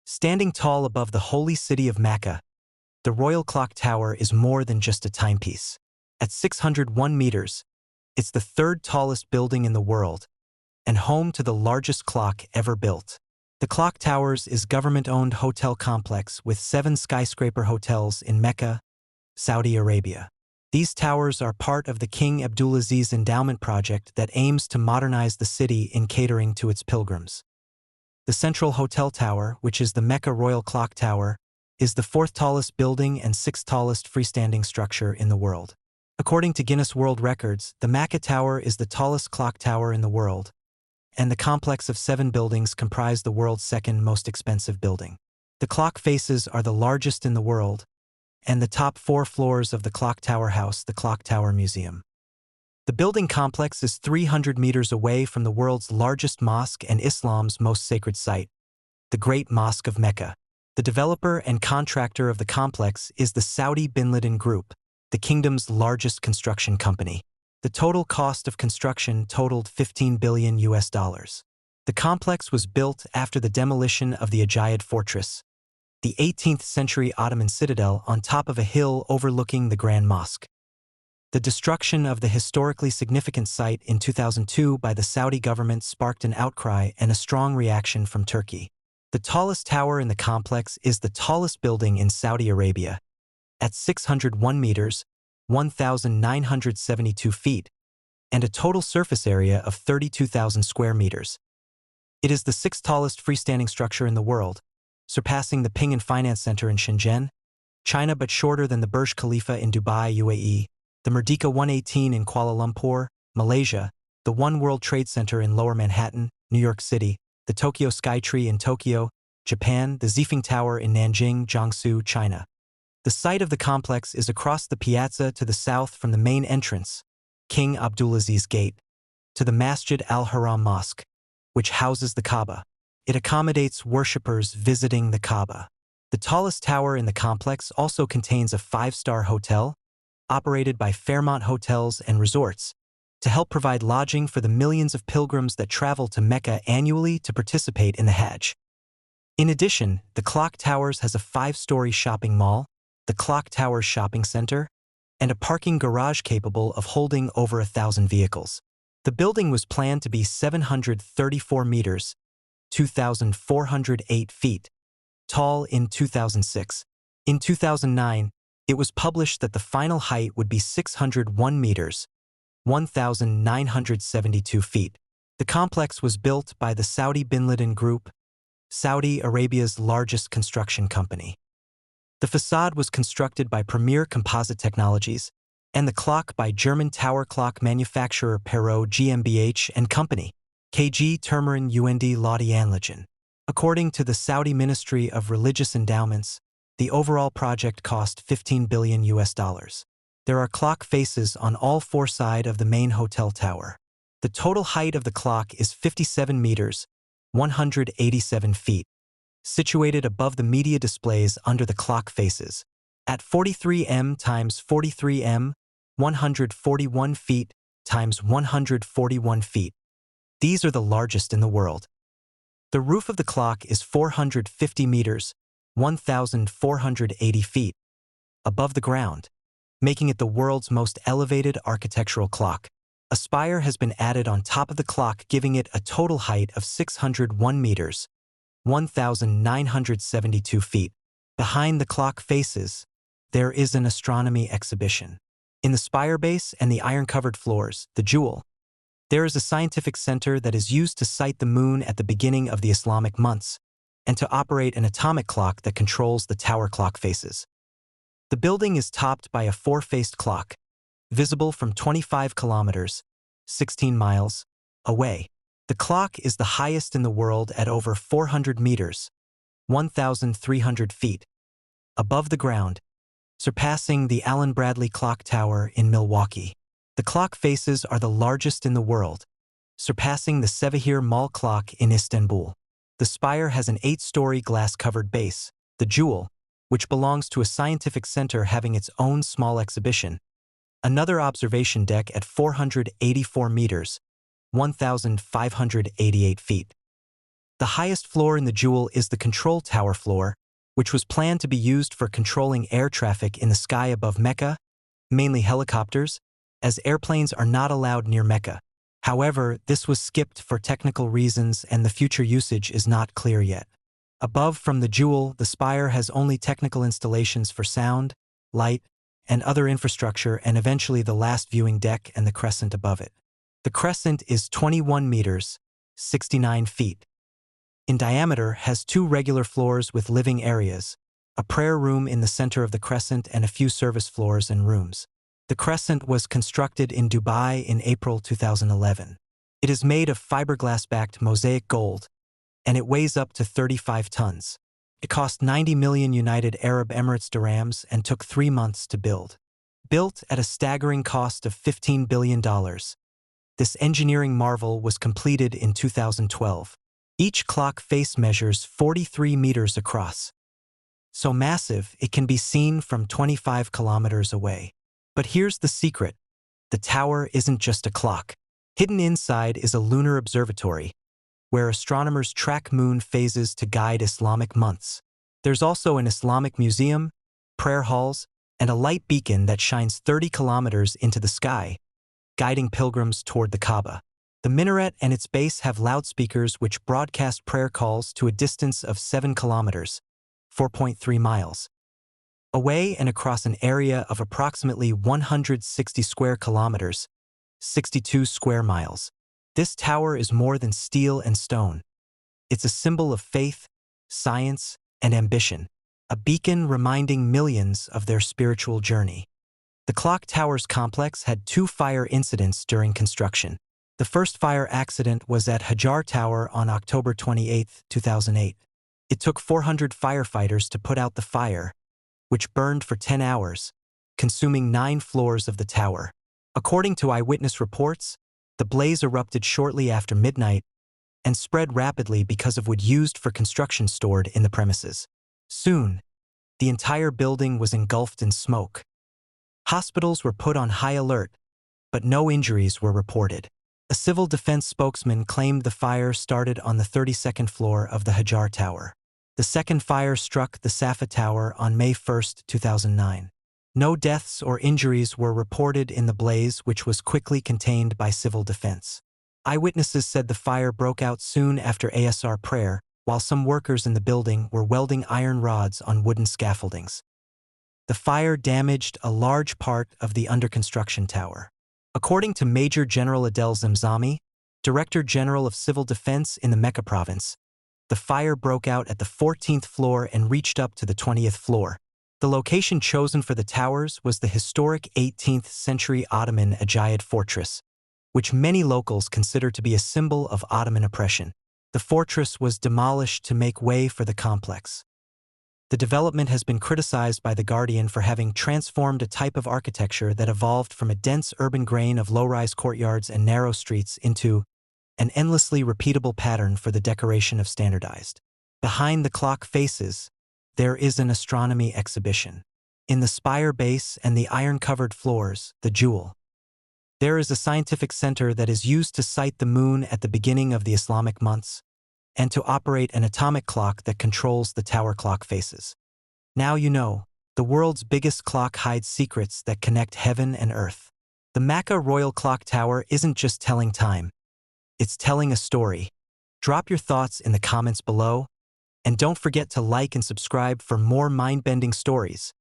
Standing tall above the holy city of Makkah, the Royal Clock Tower is more than just a timepiece. At 601 meters, it's the third tallest building in the world and home to the largest clock ever built. The Clock Towers is government-owned hotel complex with 7 skyscraper hotels in Mecca, Saudi Arabia. These towers are part of the King Abdulaziz Endowment Project that aims to modernize the city in catering to its pilgrims. The Central Hotel Tower, which is the Makkah Royal Clock Tower, is the 4th tallest building and 6th tallest freestanding structure in the world. According to Guinness World Records, the Makkah Tower is the tallest clock tower in the world, and the complex of 7 buildings comprise the world's 2nd most expensive building. The clock faces are the largest in the world, and the top 4 floors of the Clock Tower house the Clock Tower Museum. The building complex is 300 meters away from the world's largest mosque and Islam's most sacred site, the Great Mosque of Mecca. The developer and contractor of the complex is the Saudi Bin Laden Group, the kingdom's largest construction company. The total cost of construction totaled $15 billion. The complex was built after the demolition of the Ajayid Fortress, the 18th century Ottoman citadel on top of a hill overlooking the Grand Mosque. The destruction of the historically significant site in 2002 by the Saudi government sparked an outcry and a strong reaction from Turkey. The tallest tower in the complex is the tallest building in Saudi Arabia, at 601 meters, 1,972 feet, and a total surface area of 32,000 square meters. It is the 6th tallest freestanding structure in the world, surpassing the Ping An Finance Center in Shenzhen, China, but shorter than the Burj Khalifa in Dubai, UAE, the Merdeka 118 in Kuala Lumpur, Malaysia, the One World Trade Center in Lower Manhattan, New York City, the Tokyo Skytree in Tokyo, Japan, the Xifeng Tower in Nanjing, Jiangsu, China. The site of the complex is across the piazza to the south from the main entrance, King Abdulaziz Gate, to the Masjid Al-Haram Mosque, which houses the Kaaba. It accommodates worshippers visiting the Kaaba. The tallest tower in the complex also contains a 5-star hotel, operated by Fairmont Hotels and Resorts, to help provide lodging for the millions of pilgrims that travel to Mecca annually to participate in the Hajj. In addition, the Clock Towers has a 5-story shopping mall, the Clock Towers Shopping Center, and a parking garage capable of holding over 1,000 vehicles. The building was planned to be 734 meters, 2,408 feet, tall in 2006. In 2009, it was published that the final height would be 601 meters, 1,972 feet. The complex was built by the Saudi Bin Laden Group, Saudi Arabia's largest construction company. The facade was constructed by Premier Composite Technologies, and the clock by German tower clock manufacturer Perot GmbH and Company, KG Termerin und Laudianlagen. According to the Saudi Ministry of Religious Endowments, the overall project cost $15 billion. There are clock faces on all 4 sides of the main hotel tower. The total height of the clock is 57 meters, 187 feet, situated above the media displays under the clock faces. At 43 m times 43 m, 141 feet times 141 feet. These are the largest in the world. The roof of the clock is 450 meters, 1,480 feet, above the ground, making it the world's most elevated architectural clock. A spire has been added on top of the clock, giving it a total height of 601 meters, 1,972 feet. Behind the clock faces, there is an astronomy exhibition. In the spire base and the iron-covered floors, the jewel, there is a scientific center that is used to sight the moon at the beginning of the Islamic months and to operate an atomic clock that controls the tower clock faces. The building is topped by a 4-faced clock, visible from 25 kilometers, 16 miles, away. The clock is the highest in the world at over 400 meters, 1,300 feet, above the ground, surpassing the Allen Bradley Clock Tower in Milwaukee. The clock faces are the largest in the world, surpassing the Sevahir Mall clock in Istanbul. The spire has an 8-story glass-covered base, the jewel, which belongs to a scientific center having its own small exhibition, another observation deck at 484 meters, 1,588 feet. The highest floor in the jewel is the control tower floor, which was planned to be used for controlling air traffic in the sky above Mecca, mainly helicopters, as airplanes are not allowed near Mecca. However, this was skipped for technical reasons and the future usage is not clear yet. Above from the jewel, the spire has only technical installations for sound, light, and other infrastructure, and eventually the last viewing deck and the crescent above it. The crescent is 21 meters, 69 feet. In diameter, has 2 regular floors with living areas, a prayer room in the center of the crescent and a few service floors and rooms. The crescent was constructed in Dubai in April 2011. It is made of fiberglass-backed mosaic gold, and it weighs up to 35 tons. It cost 90 million United Arab Emirates dirhams and took 3 months to build. Built at a staggering cost of $15 billion, this engineering marvel was completed in 2012. Each clock face measures 43 meters across. So massive, it can be seen from 25 kilometers away. But here's the secret. The tower isn't just a clock. Hidden inside is a lunar observatory, where astronomers track moon phases to guide Islamic months. There's also an Islamic museum, prayer halls, and a light beacon that shines 30 kilometers into the sky, guiding pilgrims toward the Kaaba. The minaret and its base have loudspeakers which broadcast prayer calls to a distance of 7 kilometers, 4.3 miles, away and across an area of approximately 160 square kilometers, 62 square miles. This tower is more than steel and stone. It's a symbol of faith, science, and ambition, a beacon reminding millions of their spiritual journey. The clock tower's complex had 2 fire incidents during construction. The first fire accident was at Hajar Tower on October 28, 2008. It took 400 firefighters to put out the fire, which burned for 10 hours, consuming 9 floors of the tower. According to eyewitness reports, the blaze erupted shortly after midnight and spread rapidly because of wood used for construction stored in the premises. Soon, the entire building was engulfed in smoke. Hospitals were put on high alert, but no injuries were reported. A civil defense spokesman claimed the fire started on the 32nd floor of the Hajar Tower. The second fire struck the Safa Tower on May 1, 2009. No deaths or injuries were reported in the blaze, which was quickly contained by civil defense. Eyewitnesses said the fire broke out soon after Asr prayer, while some workers in the building were welding iron rods on wooden scaffoldings. The fire damaged a large part of the under-construction tower. According to Major General Adel Zamzami, Director General of Civil Defense in the Mecca province, the fire broke out at the 14th floor and reached up to the 20th floor. The location chosen for the towers was the historic 18th century Ottoman Ayyad fortress, which many locals consider to be a symbol of Ottoman oppression. The fortress was demolished to make way for the complex. The development has been criticized by The Guardian for having transformed a type of architecture that evolved from a dense urban grain of low-rise courtyards and narrow streets into an endlessly repeatable pattern for the decoration of standardized. Behind the clock faces, there is an astronomy exhibition. In the spire base and the iron-covered floors, the jewel. There is a scientific center that is used to sight the moon at the beginning of the Islamic months, and to operate an atomic clock that controls the tower clock faces. Now you know, the world's biggest clock hides secrets that connect heaven and earth. The Makkah Royal Clock Tower isn't just telling time, it's telling a story. Drop your thoughts in the comments below, and don't forget to like and subscribe for more mind-bending stories.